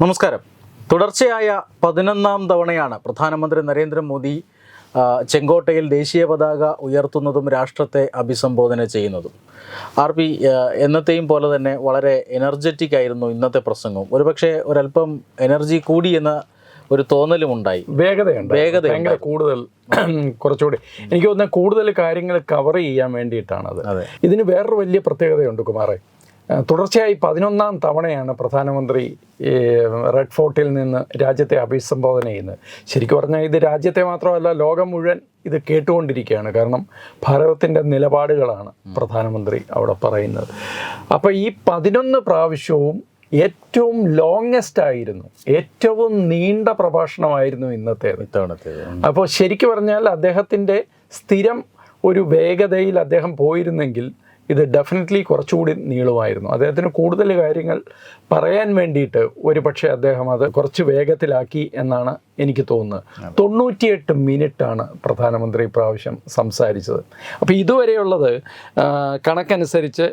നമസ്കാരം. തുടർച്ചയായ 11ാം തവണയാണ് പ്രധാനമന്ത്രി നരേന്ദ്രമോദി ചെങ്കോട്ടയിൽ ദേശീയ പതാക ഉയർത്തുന്നതും രാഷ്ട്രത്തെ അഭിസംബോധന ചെയ്യുന്നതും. RP എന്നത്തെയും പോലെ തന്നെ വളരെ എനർജറ്റിക് ആയിരുന്നു ഇന്നത്തെ പ്രസംഗവും. ഒരുപക്ഷെ ഒരല്പം എനർജി കൂടി എന്ന ഒരു തോന്നലും ഉണ്ടായി. ഭയങ്കര കൂടുതൽ കുറച്ചുകൂടി എനിക്ക് തോന്നുന്ന കൂടുതൽ കാര്യങ്ങൾ കവർ ചെയ്യാൻ വേണ്ടിയിട്ടാണത്. ഇതിന് വേറൊരു വലിയ പ്രത്യേകതയുണ്ട് കുമാറെ. തുടർച്ചയായി 11ാം തവണയാണ് പ്രധാനമന്ത്രി റെഡ് ഫോർട്ടിൽ നിന്ന് രാജ്യത്തെ അഭിസംബോധന ചെയ്യുന്നത്. ശരിക്കും പറഞ്ഞാൽ ഇത് രാജ്യത്തെ മാത്രമല്ല, ലോകം മുഴുവൻ ഇത് കേട്ടുകൊണ്ടിരിക്കുകയാണ്. കാരണം ഭാരതത്തിൻ്റെ നിലപാടുകളാണ് പ്രധാനമന്ത്രി അവിടെ പറയുന്നത്. അപ്പോൾ ഈ 11 പ്രാവശ്യവും ഏറ്റവും ലോങ്ങസ്റ്റ് ആയിരുന്നു, ഏറ്റവും നീണ്ട പ്രഭാഷണമായിരുന്നു ഇത്തവണത്തേത്. അപ്പോൾ ശരിക്കും പറഞ്ഞാൽ അദ്ദേഹത്തിൻ്റെ സ്ഥിരം ഒരു വേഗതയിൽ അദ്ദേഹം പോയിരുന്നെങ്കിൽ ഇത് ഡെഫിനറ്റ്ലി കുറച്ചുകൂടി നീളുമായിരുന്നു. അദ്ദേഹത്തിന് കൂടുതൽ കാര്യങ്ങൾ പറയാൻ വേണ്ടിയിട്ട് ഒരു പക്ഷേ അദ്ദേഹം അത് കുറച്ച് വേഗത്തിലാക്കി എന്നാണ് എനിക്ക് തോന്നുന്നത്. 98 മിനിറ്റാണ് പ്രധാനമന്ത്രി പ്രാവശ്യം സംസാരിച്ചത്. അപ്പോൾ ഇതുവരെയുള്ളത് കണക്കനുസരിച്ച്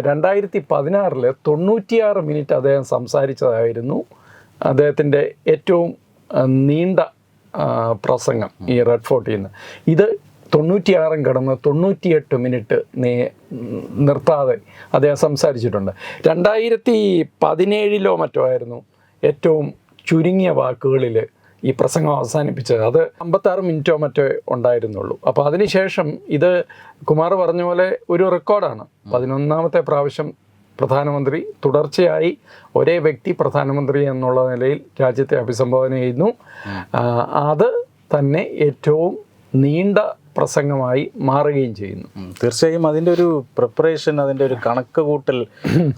2016 96 മിനിറ്റ് അദ്ദേഹം സംസാരിച്ചതായിരുന്നു അദ്ദേഹത്തിൻ്റെ ഏറ്റവും നീണ്ട പ്രസംഗം ഈ റെഡ് ഫോർട്ടിൽ നിന്ന്. ഇത് 96 കടന്ന് 98 മിനിറ്റ് നിർത്താതെ അദ്ദേഹം സംസാരിച്ചിട്ടുണ്ട്. 2017 മറ്റോ ആയിരുന്നു ഏറ്റവും ചുരുങ്ങിയ വാക്കുകളിൽ ഈ പ്രസംഗം അവസാനിപ്പിച്ചത്. അത് 56 മിനിറ്റോ മറ്റോ ഉണ്ടായിരുന്നുള്ളൂ. അപ്പോൾ അതിനുശേഷം ഇത് കുമാർ പറഞ്ഞ പോലെ ഒരു റെക്കോർഡാണ്. 11ാമത്തെ പ്രാവശ്യം പ്രധാനമന്ത്രി തുടർച്ചയായി ഒരേ വ്യക്തി പ്രധാനമന്ത്രി എന്നുള്ള നിലയിൽ രാജ്യത്തെ അഭിസംബോധന ചെയ്യുന്നു. അത് തന്നെ ഏറ്റവും നീണ്ട പ്രസംഗമായി മാറുകയും ചെയ്യുന്നു. തീർച്ചയായും അതിൻ്റെ ഒരു പ്രിപ്പറേഷൻ, അതിൻ്റെ ഒരു കണക്ക് കൂട്ടൽ,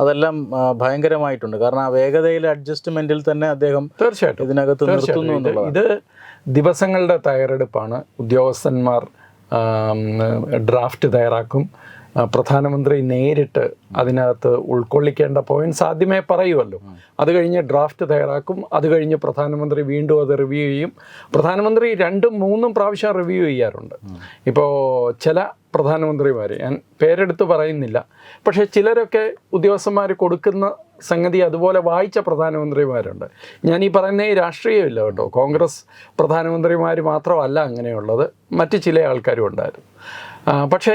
അതെല്ലാം ഭയങ്കരമായിട്ടുണ്ട്. കാരണം ആ വേഗതയിലെ അഡ്ജസ്റ്റ്മെന്റിൽ തന്നെ അദ്ദേഹം തീർച്ചയായിട്ടും ഇതിനകത്ത് നിർത്തുന്നു. ഇത് ദിവസങ്ങളുടെ തയ്യാറെടുപ്പാണ്. ഉദ്യോഗസ്ഥന്മാർ ഡ്രാഫ്റ്റ് തയ്യാറാക്കും. പ്രധാനമന്ത്രി നേരിട്ട് അതിനകത്ത് ഉൾക്കൊള്ളിക്കേണ്ട പോയിന്റ്സ് ആദ്യമേ പറയുമല്ലോ. അത് കഴിഞ്ഞ് ഡ്രാഫ്റ്റ് തയ്യാറാക്കും. അത് കഴിഞ്ഞ് പ്രധാനമന്ത്രി വീണ്ടും അത് റിവ്യൂ ചെയ്യും. പ്രധാനമന്ത്രി 2-3 പ്രാവശ്യം റിവ്യൂ ചെയ്യാറുണ്ട്. ഇപ്പോൾ ചില പ്രധാനമന്ത്രിമാർ, ഞാൻ പേരെടുത്ത് പറയുന്നില്ല, പക്ഷേ ചിലരൊക്കെ ഉദ്യോഗസ്ഥന്മാർ കൊടുക്കുന്ന സംഗതി അതുപോലെ വായിച്ച പ്രധാനമന്ത്രിമാരുണ്ട്. ഞാൻ ഈ പറയുന്ന രാഷ്ട്രീയമില്ല കേട്ടോ, കോൺഗ്രസ് പ്രധാനമന്ത്രിമാർ മാത്രമല്ല അങ്ങനെയുള്ളത്, മറ്റ് ചില ആൾക്കാരും ഉണ്ടായിരുന്നു. പക്ഷേ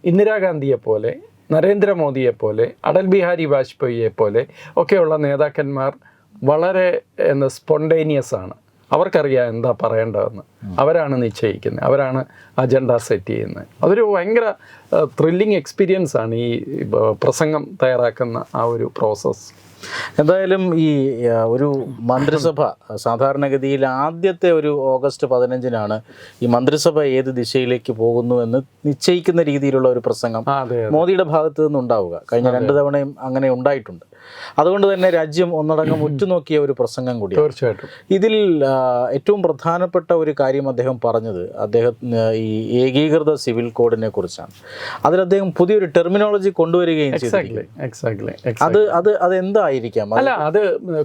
ഇന്ദിരാഗാന്ധിയെപ്പോലെ, നരേന്ദ്രമോദിയെപ്പോലെ, അടൽ ബിഹാരി വാജ്പേയിയെപ്പോലെ ഒക്കെയുള്ള നേതാക്കന്മാർ വളരെ സ്പോണ്ടേനിയസ് ആണ്. അവർക്കറിയാം എന്താ പറയേണ്ടതെന്ന്. അവരാണ് നിശ്ചയിക്കുന്നത്, അവരാണ് അജണ്ട സെറ്റ് ചെയ്യുന്നത്. അതൊരു ഭയങ്കര ത്രില്ലിങ് എക്സ്പീരിയൻസ് ആണ് ഈ പ്രസംഗം തയ്യാറാക്കുന്ന ആ ഒരു പ്രോസസ്സ്. എന്തായാലും ഈ ഒരു മന്ത്രിസഭ സാധാരണഗതിയിൽ ആദ്യത്തെ ഒരു ഓഗസ്റ്റ് 15-നാണ് ഈ മന്ത്രിസഭ ഏത് ദിശയിലേക്ക് പോകുന്നു എന്ന് നിശ്ചയിക്കുന്ന രീതിയിലുള്ള ഒരു പ്രസംഗം മോദിയുടെ ഭാഗത്ത് നിന്നുണ്ടാവുക. കഴിഞ്ഞ 2 തവണയും അങ്ങനെ ഉണ്ടായിട്ടുണ്ട്. അതുകൊണ്ട് തന്നെ രാജ്യം ഒന്നടങ്കം ഉറ്റുനോക്കിയ ഒരു പ്രസംഗം കൂടി. തീർച്ചയായിട്ടും ഇതിൽ ഏറ്റവും പ്രധാനപ്പെട്ട ഒരു കാര്യം അദ്ദേഹം പറഞ്ഞത് ഈ ഏകീകൃത സിവിൽ കോഡിനെ കുറിച്ചാണ്. അതിൽ അദ്ദേഹം പുതിയൊരു ടെർമിനോളജി കൊണ്ടുവരികയും ചെയ്തു. അതെന്തായിരിക്കാം? അല്ല, അത്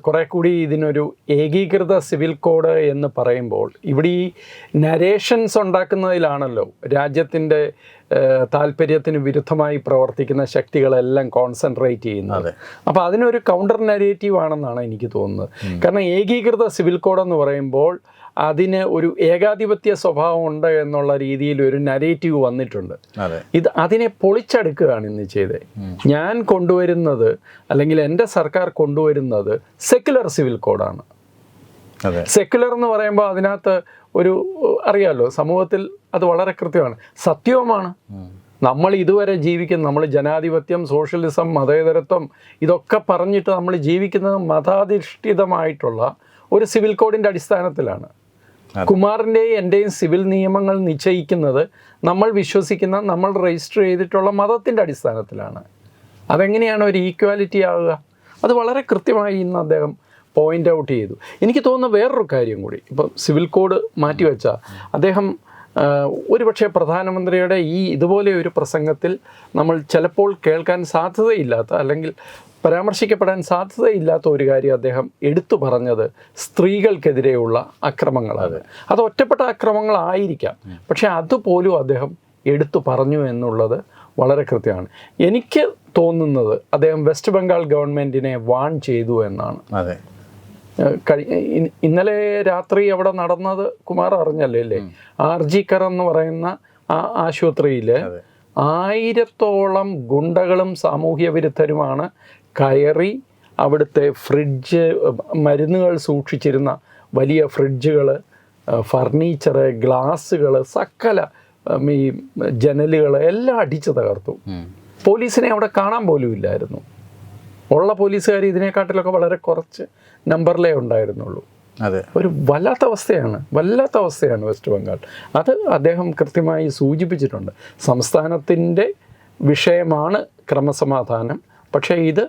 കുറെ കൂടി ഇതിനൊരു ഏകീകൃത സിവിൽ കോഡ് എന്ന് പറയുമ്പോൾ ഇവിടെ ഈ നരേഷൻസ് ഉണ്ടാക്കുന്നതിലാണല്ലോ രാജ്യത്തിൻ്റെ താല്പര്യത്തിന് വിരുദ്ധമായി പ്രവർത്തിക്കുന്ന ശക്തികളെല്ലാം കോൺസെൻട്രേറ്റ് ചെയ്യുന്നത്. അപ്പോൾ അതിനൊരു കൗണ്ടർ നരേറ്റീവ് ആണെന്നാണ് എനിക്ക് തോന്നുന്നത്. കാരണം ഏകീകൃത സിവിൽ കോഡ് എന്ന് പറയുമ്പോൾ അതിന് ഒരു ഏകാധിപത്യ സ്വഭാവം ഉണ്ട് എന്നുള്ള രീതിയിൽ ഒരു നരേറ്റീവ് വന്നിട്ടുണ്ട്. അതിനെ പൊളിച്ചെടുക്കുകയാണ് ഇന്ന് ചെയ്തത്. ഞാൻ കൊണ്ടുവരുന്നത്, അല്ലെങ്കിൽ എൻ്റെ സർക്കാർ കൊണ്ടുവരുന്നത് സെക്യുലർ സിവിൽ കോഡാണ്. സെക്യുലർ എന്ന് പറയുമ്പോൾ അതിനകത്ത് ഒരു അറിയാമല്ലോ, സമൂഹത്തിൽ അത് വളരെ കൃത്യമാണ്, സത്യവുമാണ്. നമ്മൾ ഇതുവരെ നമ്മൾ ജനാധിപത്യം, സോഷ്യലിസം, മതേതരത്വം ഇതൊക്കെ പറഞ്ഞിട്ട് നമ്മൾ ജീവിക്കുന്നത് മതാധിഷ്ഠിതമായിട്ടുള്ള ഒരു സിവിൽ കോഡിൻ്റെ അടിസ്ഥാനത്തിലാണ്. കുമാറിൻ്റെയും എൻ്റെയും സിവിൽ നിയമങ്ങൾ നിശ്ചയിക്കുന്നത് നമ്മൾ വിശ്വസിക്കുന്ന, നമ്മൾ രജിസ്റ്റർ ചെയ്തിട്ടുള്ള മതത്തിൻ്റെ അടിസ്ഥാനത്തിലാണ്. അതെങ്ങനെയാണ് ഒരു ഈക്വാലിറ്റി ആവുക? അത് വളരെ കൃത്യമായി ഇന്ന് അദ്ദേഹം പോയിൻ്റ് ഔട്ട് ചെയ്തു. എനിക്ക് തോന്നുന്ന വേറൊരു കാര്യം കൂടി, ഇപ്പം സിവിൽ കോഡ് മാറ്റിവെച്ചാൽ അദ്ദേഹം ഒരുപക്ഷെ പ്രധാനമന്ത്രിയുടെ ഇതുപോലെ ഒരു പ്രസംഗത്തിൽ നമ്മൾ ചിലപ്പോൾ കേൾക്കാൻ സാധ്യതയില്ലാത്ത, അല്ലെങ്കിൽ പരാമർശിക്കപ്പെടാൻ സാധ്യതയില്ലാത്ത ഒരു കാര്യം അദ്ദേഹം എടുത്തു പറഞ്ഞത് സ്ത്രീകൾക്കെതിരെയുള്ള അക്രമങ്ങളാണ്. അത് ഒറ്റപ്പെട്ട അക്രമങ്ങളായിരിക്കാം, പക്ഷെ അതുപോലും അദ്ദേഹം എടുത്തു പറഞ്ഞു എന്നുള്ളത് വളരെ കൃത്യമാണ്. എനിക്ക് തോന്നുന്നത് അദ്ദേഹം വെസ്റ്റ് ബംഗാൾ ഗവൺമെൻറ്റിനെ വാൺ ചെയ്തു എന്നാണ്. അതെ, ഇന്നലെ രാത്രി അവിടെ നടന്നത് കുമാർ അറിഞ്ഞല്ലേ അല്ലേ? RG കർ എന്ന് പറയുന്ന ആ ആശുപത്രിയിൽ 1000-ഓളം ഗുണ്ടകളും സാമൂഹ്യ വിരുദ്ധരുമാണ് കയറി അവിടുത്തെ ഫ്രിഡ്ജ്, മരുന്നുകൾ സൂക്ഷിച്ചിരുന്ന വലിയ ഫ്രിഡ്ജുകൾ, ഫർണിച്ചറ്, ഗ്ലാസ്സുകൾ, സകല ഈ ജനലുകൾ എല്ലാം അടിച്ചു തകർത്തു. പോലീസിനെ അവിടെ കാണാൻ പോലും ഇല്ലായിരുന്നു. ഉള്ള പോലീസുകാർ ഇതിനെക്കാട്ടിലൊക്കെ വളരെ കുറച്ച് നമ്പറിലേ ഉണ്ടായിരുന്നുള്ളൂ. അതെ, ഒരു വല്ലാത്ത അവസ്ഥയാണ് വെസ്റ്റ് ബംഗാൾ. അത് അദ്ദേഹം കൃത്യമായി സൂചിപ്പിച്ചിട്ടുണ്ട്. സംസ്ഥാനത്തിൻ്റെ വിഷയമാണ് ക്രമസമാധാനം, പക്ഷേ ഇത്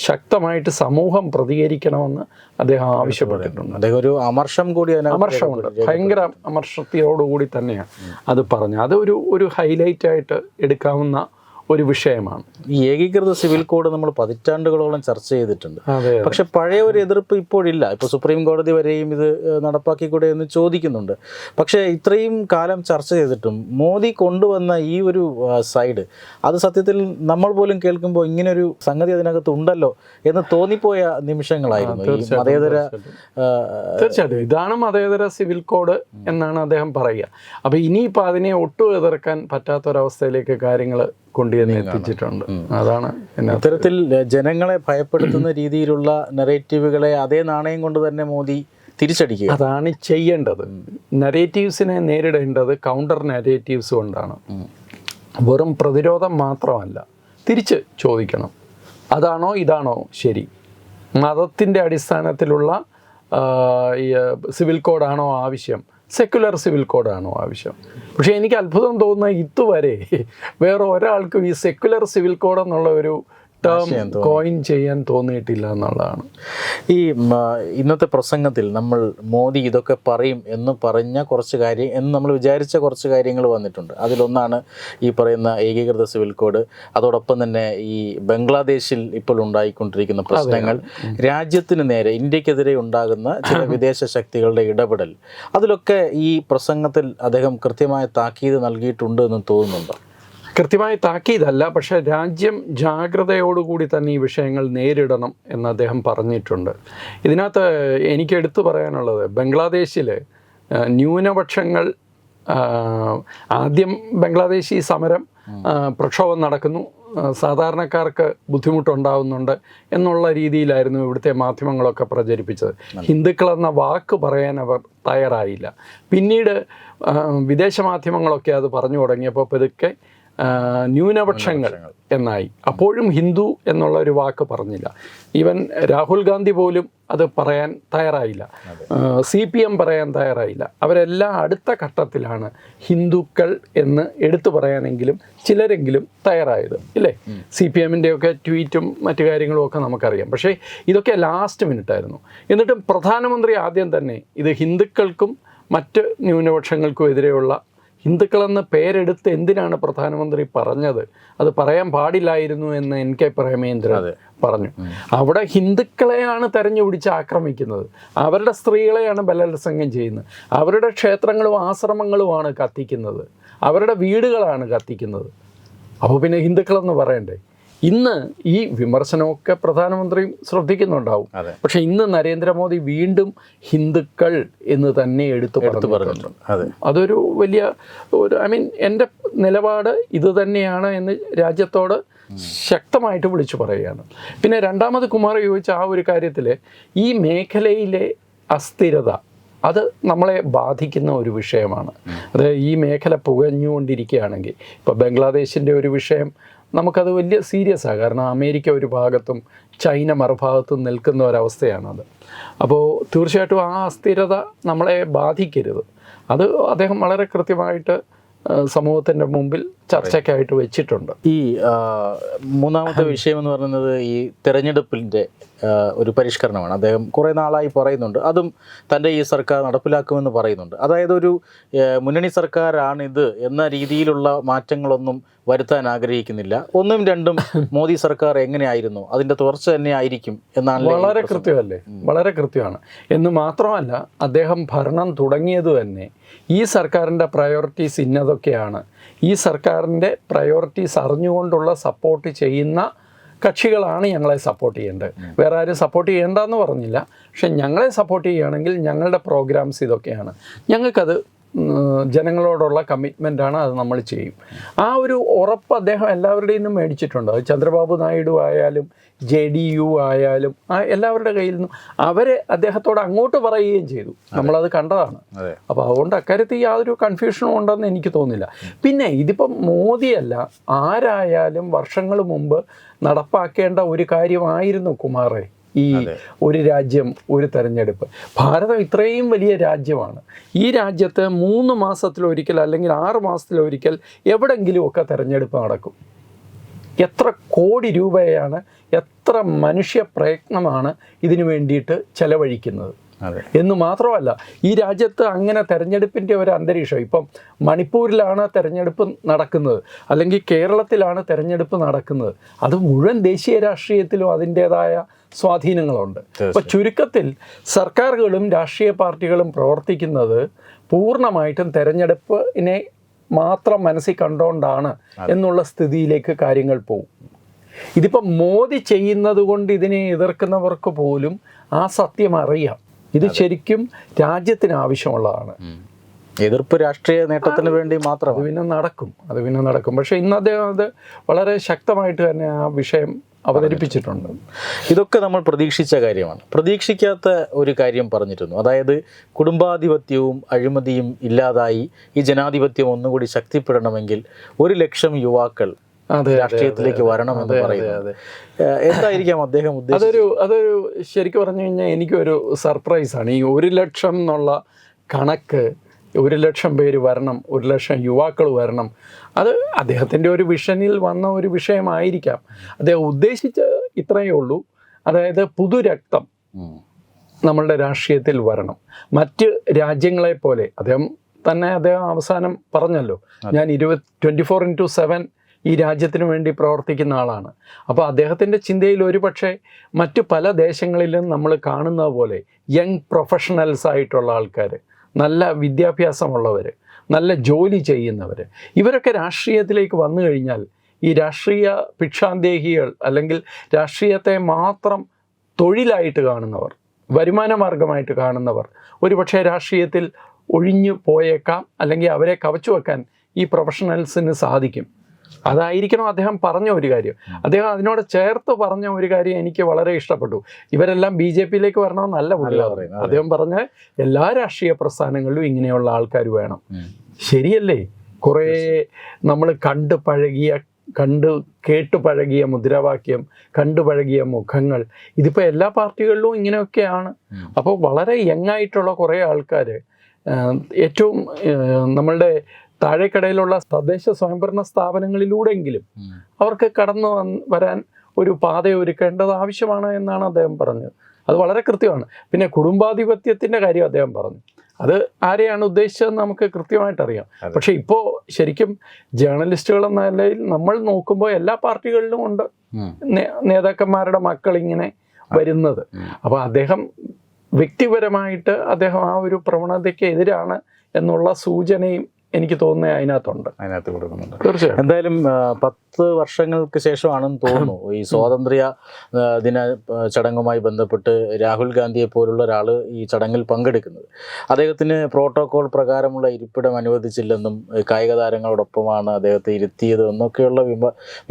ശക്തമായിട്ട് സമൂഹം പ്രതികരിക്കണമെന്ന് അദ്ദേഹം ആവശ്യപ്പെട്ടിട്ടുണ്ട്. അദ്ദേഹം ഒരു അമർഷം കൂടി, അമർഷമുണ്ട്, ഭയങ്കര അമർഷത്തോടുകൂടി തന്നെയാണ് അത് പറഞ്ഞത്. അത് ഒരു ഹൈലൈറ്റായിട്ട് എടുക്കാവുന്ന ഒരു വിഷയമാണ്. ഈ ഏകീകൃത സിവിൽ കോഡ് നമ്മൾ പതിറ്റാണ്ടുകളോളം ചർച്ച ചെയ്തിട്ടുണ്ട്. പക്ഷെ പഴയ ഒരു എതിർപ്പ് ഇപ്പോഴില്ല. ഇപ്പോൾ സുപ്രീം കോടതി വരെയും ഇത് നടപ്പാക്കിക്കൂടെ എന്ന് ചോദിക്കുന്നുണ്ട്. പക്ഷേ ഇത്രയും കാലം ചർച്ച ചെയ്തിട്ടും മോദി കൊണ്ടുവന്ന ഈ ഒരു സൈഡ്, അത് സത്യത്തിൽ നമ്മൾ പോലും കേൾക്കുമ്പോൾ ഇങ്ങനൊരു സംഗതി അതിനകത്ത് ഉണ്ടല്ലോ എന്ന് തോന്നിപ്പോയ നിമിഷങ്ങളായിരുന്നു. ഈ മതേതര, തീർച്ചയായിട്ടും ഇതാണ് മതേതര സിവിൽ കോഡ് എന്നാണ് അദ്ദേഹം പറയുക. അപ്പോൾ ഇനിയിപ്പോൾ അതിനെ ഒട്ടും എതിർക്കാൻ പറ്റാത്തൊരവസ്ഥയിലേക്ക് കാര്യങ്ങൾ കൊണ്ടുവന്ന് എത്തിച്ചിട്ടുണ്ട്. അതാണ് ഇത്തരത്തിൽ ജനങ്ങളെ ഭയപ്പെടുത്തുന്ന രീതിയിലുള്ള നെറേറ്റീവുകളെ അതേ നാണയം കൊണ്ട് തന്നെ മോദി തിരിച്ചടിക്കുക. അതാണ് ചെയ്യേണ്ടത്. നെറേറ്റീവ്സിനെ നേരിടേണ്ടത് കൗണ്ടർ നെറേറ്റീവ്സ് കൊണ്ടാണ്. വെറും പ്രതിരോധം മാത്രമല്ല, തിരിച്ച് ചോദിക്കണം, അതാണോ ഇതാണോ ശരി? മതത്തിൻ്റെ അടിസ്ഥാനത്തിലുള്ള സിവിൽ കോഡാണോ ആവശ്യം? സെക്യുലർ സിവിൽ കോഡാണോ ആവശ്യം? പക്ഷേ എനിക്ക് അത്ഭുതം തോന്നുന്ന ഇതുവരെ വേറെ ഒരാൾക്കും ഈ സെക്യുലർ സിവിൽ കോഡ് എന്നുള്ള ഒരു ടേം കോയിൻ ചെയ്യാൻ തോന്നിയിട്ടില്ല എന്നുള്ളതാണ്. ഈ ഇന്നത്തെ പ്രസംഗത്തിൽ നമ്മൾ മോദി ഇതൊക്കെ പറയും എന്ന് പറഞ്ഞ കുറച്ച് കാര്യം എന്ന് നമ്മൾ വിചാരിച്ച കുറച്ച് കാര്യങ്ങൾ വന്നിട്ടുണ്ട്. അതിലൊന്നാണ് ഈ പറയുന്ന ഏകീകൃത സിവിൽ കോഡ്. അതോടൊപ്പം തന്നെ ഈ ബംഗ്ലാദേശിൽ ഇപ്പോൾ ഉണ്ടായിക്കൊണ്ടിരിക്കുന്ന പ്രശ്നങ്ങൾ, രാജ്യത്തിന് നേരെ ഇന്ത്യക്കെതിരെ ഉണ്ടാകുന്ന ചില വിദേശ ശക്തികളുടെ ഇടപെടൽ, അതിലൊക്കെ ഈ പ്രസംഗത്തിൽ അദ്ദേഹം കൃത്യമായ താക്കീത് നൽകിയിട്ടുണ്ട് എന്ന് തോന്നുന്നുണ്ടോ? കൃത്യമായി താക്കീതല്ല, പക്ഷേ രാജ്യം ജാഗ്രതയോടുകൂടി തന്നെ ഈ വിഷയങ്ങൾ നേരിടണം എന്ന് അദ്ദേഹം പറഞ്ഞിട്ടുണ്ട്. ഇതിനകത്ത് എനിക്ക് എടുത്തു പറയാനുള്ളത്, ബംഗ്ലാദേശിൽ ന്യൂനപക്ഷങ്ങൾ ആദ്യം ബംഗ്ലാദേശി സമരം, പ്രക്ഷോഭം നടക്കുന്നു, സാധാരണക്കാർക്ക് ബുദ്ധിമുട്ടുണ്ടാകുന്നുണ്ട് എന്നുള്ള രീതിയിലായിരുന്നു ഇവിടുത്തെ മാധ്യമങ്ങളൊക്കെ പ്രചരിപ്പിച്ചത്. ഹിന്ദുക്കളെന്ന വാക്ക് പറയാൻ അവർ തയ്യാറായില്ല. പിന്നീട് വിദേശ മാധ്യമങ്ങളൊക്കെ അത് പറഞ്ഞു തുടങ്ങിയപ്പോൾ പതുക്കെ ന്യൂനപക്ഷങ്ങൾ എന്നായി. അപ്പോഴും ഹിന്ദു എന്നുള്ള ഒരു വാക്ക് പറഞ്ഞില്ല. ഈവൻ രാഹുൽ ഗാന്ധി പോലും അത് പറയാൻ തയ്യാറായില്ല, CPM പറയാൻ തയ്യാറായില്ല. അവരെല്ലാം അടുത്ത ഘട്ടത്തിലാണ് ഹിന്ദുക്കൾ എന്ന് എടുത്തു പറയാനെങ്കിലും ചിലരെങ്കിലും തയ്യാറായത്, ഇല്ലേ? CPMൻ്റെയൊക്കെ ട്വീറ്റും മറ്റു കാര്യങ്ങളും ഒക്കെ നമുക്കറിയാം. പക്ഷേ ഇതൊക്കെ ലാസ്റ്റ് മിനിറ്റായിരുന്നു. എന്നിട്ടും പ്രധാനമന്ത്രി ആദ്യം തന്നെ ഇത് ഹിന്ദുക്കൾക്കും മറ്റ് ന്യൂനപക്ഷങ്ങൾക്കും എതിരെയുള്ള, ഹിന്ദുക്കളെന്ന് പേരെടുത്ത് എന്തിനാണ് പ്രധാനമന്ത്രി പറഞ്ഞത്? അത് പറയാൻ പാടില്ലായിരുന്നു എന്ന് NK പ്രേമേന്ദ്രൻ പറഞ്ഞു. അവിടെ ഹിന്ദുക്കളെയാണ് തെരഞ്ഞുപിടിച്ച് ആക്രമിക്കുന്നത്, അവരുടെ സ്ത്രീകളെയാണ് ബലാത്സംഗം ചെയ്യുന്നത്, അവരുടെ ക്ഷേത്രങ്ങളും ആശ്രമങ്ങളുമാണ് കത്തിക്കുന്നത്, അവരുടെ വീടുകളാണ് കത്തിക്കുന്നത്. അപ്പോൾ പിന്നെ ഹിന്ദുക്കളെന്ന് പറയണ്ടേ? ഇന്ന് ഈ വിമർശനമൊക്കെ പ്രധാനമന്ത്രിയും ശ്രദ്ധിക്കുന്നുണ്ടാവും. പക്ഷെ ഇന്ന് നരേന്ദ്രമോദി വീണ്ടും ഹിന്ദുക്കൾ എന്ന് തന്നെ എടുത്തു പറഞ്ഞിട്ടുണ്ട്. അതൊരു വലിയ ഒരു എൻ്റെ നിലപാട് ഇത് തന്നെയാണ് എന്ന് രാജ്യത്തോട് ശക്തമായിട്ട് വിളിച്ചു പറയുകയാണ്. പിന്നെ രണ്ടാമത് കുമാർ ചോദിച്ച ആ ഒരു കാര്യത്തിൽ, ഈ മേഖലയിലെ അസ്ഥിരത അത് നമ്മളെ ബാധിക്കുന്ന ഒരു വിഷയമാണ്. അത് ഈ മേഖല പുകഞ്ഞുകൊണ്ടിരിക്കുകയാണെങ്കിൽ, ഇപ്പോൾ ബംഗ്ലാദേശിൻ്റെ ഒരു വിഷയം നമുക്കത് വലിയ സീരിയസ് ആണ്. കാരണം അമേരിക്ക ഒരു ഭാഗത്തും ചൈന മറുഭാഗത്തും നിൽക്കുന്ന ഒരവസ്ഥയാണത്. അപ്പോൾ തീർച്ചയായിട്ടും ആ അസ്ഥിരത നമ്മളെ ബാധിക്കരുത്. അത് അദ്ദേഹം വളരെ കൃത്യമായിട്ട് സമൂഹത്തിൻ്റെ മുമ്പിൽ ചർച്ചയ്ക്കായിട്ട് വെച്ചിട്ടുണ്ട്. ഈ മൂന്നാമത്തെ വിഷയം എന്ന് പറയുന്നത് ഈ തെരഞ്ഞെടുപ്പിൻ്റെ ഒരു പരിഷ്കരണമാണ്. അദ്ദേഹം കുറേ നാളായി പറയുന്നുണ്ട്, അതും തൻ്റെ ഈ സർക്കാർ നടപ്പിലാക്കുമെന്ന് പറയുന്നുണ്ട്. അതായത് ഒരു മുന്നണി സർക്കാരാണിത് എന്ന രീതിയിലുള്ള മാറ്റങ്ങളൊന്നും വരുത്താൻ ആഗ്രഹിക്കുന്നില്ല. ഒന്നും രണ്ടും മോദി സർക്കാർ എങ്ങനെയായിരുന്നു അതിൻ്റെ തുടർച്ച തന്നെ ആയിരിക്കും എന്നാണ്. വളരെ കൃത്യമല്ലേ, വളരെ കൃത്യമാണ്. എന്ന് മാത്രമല്ല, അദ്ദേഹം ഭരണം തുടങ്ങിയത് തന്നെ ഈ സർക്കാരിൻ്റെ പ്രയോറിറ്റീസ് ഇന്നതൊക്കെയാണ്, ഈ സർക്കാരിൻ്റെ പ്രയോറിറ്റീസ് അറിഞ്ഞുകൊണ്ടുള്ള സപ്പോർട്ട് ചെയ്യുന്ന കക്ഷികളാണ് ഞങ്ങളെ സപ്പോർട്ട് ചെയ്യേണ്ടത്. വേറെ ആരും സപ്പോർട്ട് ചെയ്യേണ്ടെന്ന് പറഞ്ഞില്ല, പക്ഷെ ഞങ്ങളെ സപ്പോർട്ട് ചെയ്യുകയാണെങ്കിൽ ഞങ്ങളുടെ പ്രോഗ്രാംസ് ഇതൊക്കെയാണ്, ഞങ്ങൾക്കത് ജനങ്ങളോടുള്ള കമ്മിറ്റ്മെൻറ്റാണ്, അത് നമ്മൾ ചെയ്യും. ആ ഒരു ഉറപ്പ് അദ്ദേഹം എല്ലാവരുടെയും നിന്നും മേടിച്ചിട്ടുണ്ട്. അത് ചന്ദ്രബാബു നായിഡു ആയാലും JDU ആയാലും എല്ലാവരുടെ കയ്യിൽ നിന്നും അവരെ അദ്ദേഹത്തോട് അങ്ങോട്ട് പറയുകയും ചെയ്തു. നമ്മളത് കണ്ടതാണ്. അപ്പോൾ അതുകൊണ്ട് അക്കാര്യത്തിൽ യാതൊരു കൺഫ്യൂഷനും ഉണ്ടെന്ന് എനിക്ക് തോന്നുന്നില്ല. പിന്നെ ഇതിപ്പം മോദിയല്ല, ആരായാലും വർഷങ്ങൾ മുമ്പ് നടപ്പാക്കേണ്ട ഒരു കാര്യമായിരുന്നു കുമാറെ ഈ ഒരു രാജ്യം, ഒരു തെരഞ്ഞെടുപ്പ്. ഭാരതം ഇത്രയും വലിയ രാജ്യമാണ്. ഈ രാജ്യത്ത് 3 മാസത്തിലൊരിക്കൽ അല്ലെങ്കിൽ 6 മാസത്തിലൊരിക്കൽ എവിടെങ്കിലുമൊക്കെ തെരഞ്ഞെടുപ്പ് നടക്കും. എത്ര കോടി രൂപയാണ്, എത്ര മനുഷ്യ പ്രയത്നമാണ് ഇതിനു വേണ്ടിയിട്ട് ചെലവഴിക്കുന്നത് എന്ന് മാത്രമല്ല, ഈ രാജ്യത്ത് അങ്ങനെ തെരഞ്ഞെടുപ്പിൻ്റെ ഒരു അന്തരീക്ഷം, ഇപ്പം മണിപ്പൂരിലാണ് തെരഞ്ഞെടുപ്പ് നടക്കുന്നത്, അല്ലെങ്കിൽ കേരളത്തിലാണ് തെരഞ്ഞെടുപ്പ് നടക്കുന്നത്, അത് മുഴുവൻ ദേശീയ രാഷ്ട്രീയത്തിലും അതിൻ്റേതായ സ്വാധീനങ്ങളുണ്ട്. അപ്പോൾ ചുരുക്കത്തിൽ സർക്കാരുകളും രാഷ്ട്രീയ പാർട്ടികളും പ്രവർത്തിക്കുന്നത് പൂർണ്ണമായിട്ടും തെരഞ്ഞെടുപ്പിനെ മാത്രം മനസ്സിൽ കണ്ടുകൊണ്ടാണ് എന്നുള്ള സ്ഥിതിയിലേക്ക് കാര്യങ്ങൾ പോകും. ഇതിപ്പോൾ മോദി ചെയ്യുന്നത് കൊണ്ട് ഇതിനെ എതിർക്കുന്നവർക്ക് പോലും ആ സത്യം അറിയാം. ഇത് ശരിക്കും രാജ്യത്തിന് ആവശ്യമുള്ളതാണ്. എതിർപ്പ് രാഷ്ട്രീയ നേട്ടത്തിന് വേണ്ടി മാത്രം അത് പിന്നെ നടക്കും. പക്ഷേ ഇന്ന് അദ്ദേഹം അത് വളരെ ശക്തമായിട്ട് തന്നെ ആ വിഷയം അവതരിപ്പിച്ചിട്ടുണ്ട്. ഇതൊക്കെ നമ്മൾ പ്രതീക്ഷിച്ച കാര്യമാണ്. പ്രതീക്ഷിക്കാത്ത ഒരു കാര്യം പറഞ്ഞിരുന്നു, അതായത് കുടുംബാധിപത്യവും അഴിമതിയും ഇല്ലാതായി ഈ ജനാധിപത്യം ഒന്നുകൂടി ശക്തിപ്പെടണമെങ്കിൽ 1 ലക്ഷം യുവാക്കൾ രാഷ്ട്രീയത്തിലേക്ക് വരണമെന്ന് പറയുന്നത്. എന്തായിരിക്കാം അദ്ദേഹം ഉദ്ദേശിച്ചത്? അതൊരു ശരിക്കും പറഞ്ഞു കഴിഞ്ഞാൽ എനിക്കൊരു സർപ്രൈസാണ്. ഈ 1 ലക്ഷം എന്നുള്ള കണക്ക്, 1 ലക്ഷം പേര് വരണം, 1 ലക്ഷം യുവാക്കൾ വരണം, അത് അദ്ദേഹത്തിൻ്റെ ഒരു വിഷനിൽ വന്ന ഒരു വിഷയമായിരിക്കാം. അദ്ദേഹം ഉദ്ദേശിച്ച ഇത്രയേ ഉള്ളൂ, അതായത് പുതുരക്തം നമ്മളുടെ രാഷ്ട്രീയത്തിൽ വരണം. മറ്റ് രാജ്യങ്ങളെ പോലെ അദ്ദേഹം അവസാനം പറഞ്ഞല്ലോ, ഞാൻ 24/7 ഈ രാജ്യത്തിന് വേണ്ടി പ്രവർത്തിക്കുന്ന ആളാണ്. അപ്പോൾ അദ്ദേഹത്തിൻ്റെ ചിന്തയിൽ ഒരുപക്ഷെ മറ്റു പല ദേശങ്ങളിലും നമ്മൾ കാണുന്നത് പോലെ യങ് പ്രൊഫഷണൽസ് ആയിട്ടുള്ള ആൾക്കാർ, നല്ല വിദ്യാഭ്യാസമുള്ളവർ, നല്ല ജോലി ചെയ്യുന്നവർ, ഇവരൊക്കെ രാഷ്ട്രീയത്തിലേക്ക് വന്നു കഴിഞ്ഞാൽ ഈ രാഷ്ട്രീയ ഭിക്ഷാന്തേഹികൾ അല്ലെങ്കിൽ രാഷ്ട്രീയത്തെ മാത്രം തൊഴിലായിട്ട് കാണുന്നവർ, വരുമാന മാർഗമായിട്ട് കാണുന്നവർ ഒരുപക്ഷെ രാഷ്ട്രീയത്തിൽ ഒഴിഞ്ഞു പോയേക്കാം, അല്ലെങ്കിൽ അവരെ കവച്ചു വെക്കാൻ ഈ പ്രൊഫഷണൽസിന് സാധിക്കും. അതായിരിക്കണം അദ്ദേഹം പറഞ്ഞ ഒരു കാര്യം. അദ്ദേഹം അതിനോട് ചേർത്ത് പറഞ്ഞ ഒരു കാര്യം എനിക്ക് വളരെ ഇഷ്ടപ്പെട്ടു. ഇവരെല്ലാം BJP-യിലേക്ക് വരണമെന്നല്ല പറയുന്നത്. അദ്ദേഹം പറഞ്ഞ എല്ലാ രാഷ്ട്രീയ പ്രസ്ഥാനങ്ങളിലും ഇങ്ങനെയുള്ള ആൾക്കാർ വേണം. ശരിയല്ലേ? കുറേ നമ്മൾ കേട്ടു പഴകിയ മുദ്രാവാക്യം, കണ്ടുപഴകിയ മുഖങ്ങൾ, ഇതിപ്പോൾ എല്ലാ പാർട്ടികളിലും ഇങ്ങനെയൊക്കെയാണ്. അപ്പോൾ വളരെ യങ്ങായിട്ടുള്ള കുറേ ആൾക്കാർ ഏറ്റവും നമ്മളുടെ താഴേക്കടയിലുള്ള തദ്ദേശ സ്വയംഭരണ സ്ഥാപനങ്ങളിലൂടെയെങ്കിലും അവർക്ക് കടന്നു വരാൻ ഒരു പാത ഒരുക്കേണ്ടത് ആവശ്യമാണ് എന്നാണ് അദ്ദേഹം പറഞ്ഞത്. അത് വളരെ കൃത്യമാണ്. പിന്നെ കുടുംബാധിപത്യത്തിൻ്റെ കാര്യം അദ്ദേഹം പറഞ്ഞു. അത് ആരെയാണ് ഉദ്ദേശിച്ചതെന്ന് നമുക്ക് കൃത്യമായിട്ടറിയാം. പക്ഷേ ഇപ്പോൾ ശരിക്കും ജേർണലിസ്റ്റുകൾ എന്ന നിലയിൽ നമ്മൾ നോക്കുമ്പോൾ എല്ലാ പാർട്ടികളിലും ഉണ്ട് നേതാക്കന്മാരുടെ മക്കൾ ഇങ്ങനെ വരുന്നത്. അപ്പോൾ അദ്ദേഹം വ്യക്തിപരമായിട്ട് അദ്ദേഹം ആ ഒരു പ്രവണതയ്ക്ക് എതിരാണ് എന്നുള്ള സൂചനയും എനിക്ക് തോന്നുന്നത് അതിനകത്ത് കൊടുക്കുന്നുണ്ട്. തീർച്ചയായും. എന്തായാലും 10 വർഷങ്ങൾക്ക് ശേഷമാണെന്ന് തോന്നുന്നു ഈ സ്വാതന്ത്ര്യ ദിന ചടങ്ങുമായി ബന്ധപ്പെട്ട് രാഹുൽ ഗാന്ധിയെ പോലുള്ള ഒരാൾ ഈ ചടങ്ങിൽ പങ്കെടുക്കുന്നത്. അദ്ദേഹത്തിന് പ്രോട്ടോകോൾ പ്രകാരമുള്ള ഇരിപ്പിടം അനുവദിച്ചില്ലെന്നും കായിക താരങ്ങളോടൊപ്പമാണ് അദ്ദേഹത്തെ ഇരുത്തിയത് എന്നൊക്കെയുള്ള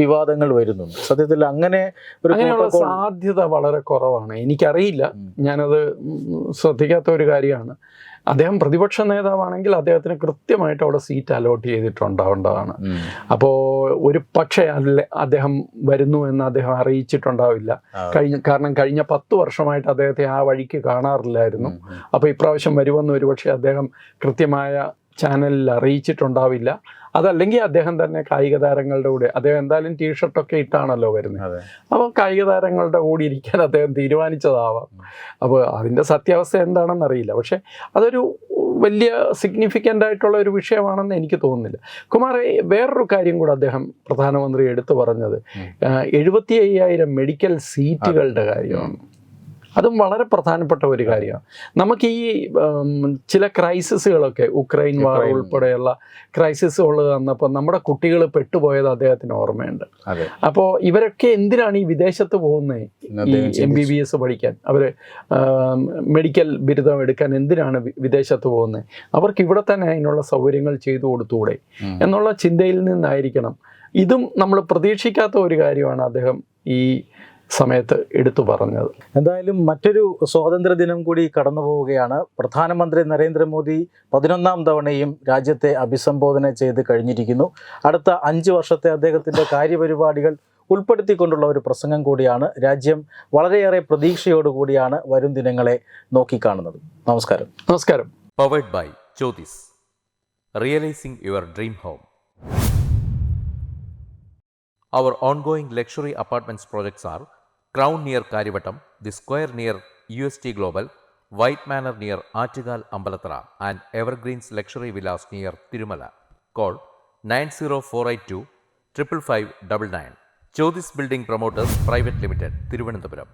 വിവാദങ്ങൾ വരുന്നുണ്ട്. സത്യത്തിൽ അങ്ങനെയുള്ള സാധ്യത വളരെ കുറവാണ്. എനിക്കറിയില്ല, ഞാനത് ശ്രദ്ധിക്കാത്ത ഒരു കാര്യമാണ്. അദ്ദേഹം പ്രതിപക്ഷ നേതാവാണെങ്കിൽ അദ്ദേഹത്തിന് കൃത്യമായിട്ട് അവിടെ സീറ്റ് അലോട്ട് ചെയ്തിട്ടുണ്ടാവേണ്ടതാണ്. അപ്പോൾ ഒരു പക്ഷേ അദ്ദേഹം വരുന്നു എന്ന് അദ്ദേഹം അറിയിച്ചിട്ടുണ്ടാവില്ല. കാരണം കഴിഞ്ഞ 10 വർഷമായിട്ട് അദ്ദേഹത്തെ ആ വഴിക്ക് കാണാറില്ലായിരുന്നു. അപ്പോൾ ഇപ്രാവശ്യം വരുമെന്ന് ഒരുപക്ഷെ അദ്ദേഹം കൃത്യമായ ചാനലിൽ അറിയിച്ചിട്ടുണ്ടാവില്ല. അതല്ലെങ്കിൽ അദ്ദേഹം തന്നെ കായിക താരങ്ങളുടെ കൂടെ, അദ്ദേഹം എന്തായാലും ടീഷർട്ടൊക്കെ ഇട്ടാണല്ലോ വരുന്നത്, അപ്പോൾ കായിക താരങ്ങളുടെ കൂടെ ഇരിക്കാൻ അദ്ദേഹം തീരുമാനിച്ചതാവാം. അപ്പോൾ അതിൻ്റെ സത്യാവസ്ഥ എന്താണെന്ന് അറിയില്ല. പക്ഷേ അതൊരു വലിയ സിഗ്നിഫിക്കൻ്റ് ആയിട്ടുള്ള ഒരു വിഷയമാണെന്ന് എനിക്ക് തോന്നുന്നില്ല. കുമാർ, വേറൊരു കാര്യം കൂടെ അദ്ദേഹം പ്രധാനമന്ത്രി എടുത്തു പറഞ്ഞത് 75,000 മെഡിക്കൽ സീറ്റുകളുടെ കാര്യമാണ്. അതും വളരെ പ്രധാനപ്പെട്ട ഒരു കാര്യമാണ്. നമുക്ക് ഈ ചില ക്രൈസിസുകളൊക്കെ ഉക്രൈൻ വാർ ഉൾപ്പെടെയുള്ള ക്രൈസിസുകൾ വന്നപ്പോൾ നമ്മുടെ കുട്ടികൾ പെട്ടുപോയത് അദ്ദേഹത്തിന് ഓർമ്മയുണ്ട്. അപ്പോൾ ഇവരൊക്കെ എന്തിനാണ് ഈ വിദേശത്ത് പോകുന്നത്, ഈ MBBS പഠിക്കാൻ, അവർ മെഡിക്കൽ ബിരുദം എടുക്കാൻ എന്തിനാണ് വിദേശത്ത് പോകുന്നത്? അവർക്ക് ഇവിടെ തന്നെ അതിനുള്ള സൗകര്യങ്ങൾ ചെയ്തു കൊടുത്തുകൂടെ എന്നുള്ള ചിന്തയിൽ നിന്നായിരിക്കണം. ഇതും നമ്മൾ പ്രതീക്ഷിക്കാത്ത ഒരു കാര്യമാണ് അദ്ദേഹം ഈ സമയത്ത് എടുത്തു പറഞ്ഞത്. എന്തായാലും മറ്റൊരു സ്വാതന്ത്ര്യ ദിനം കൂടി കടന്നു പോവുകയാണ്. പ്രധാനമന്ത്രി നരേന്ദ്രമോദി 11ാം തവണയും രാജ്യത്തെ അഭിസംബോധന ചെയ്ത് കഴിഞ്ഞിരിക്കുന്നു. അടുത്ത 5 വർഷത്തെ അദ്ദേഹത്തിൻ്റെ കാര്യപരിപാടികൾ ഉൾപ്പെടുത്തിക്കൊണ്ടുള്ള ഒരു പ്രസംഗം കൂടിയാണ്. രാജ്യം വളരെയേറെ പ്രതീക്ഷയോടുകൂടിയാണ് വരും ദിനങ്ങളെ നോക്കിക്കാണുന്നത്. നമസ്കാരം. നമസ്കാരം. Powered by Jyothis, realising your dream home. Our ongoing luxury apartments projects are Crown near Karivattam, The Square near UST Global, White Manor near Aattugal Ambalathara, and Evergreens Luxury Villas near Tirumala. Call 90482 55599. Jyothis Building Promoters Private Limited, Thiruvananthapuram.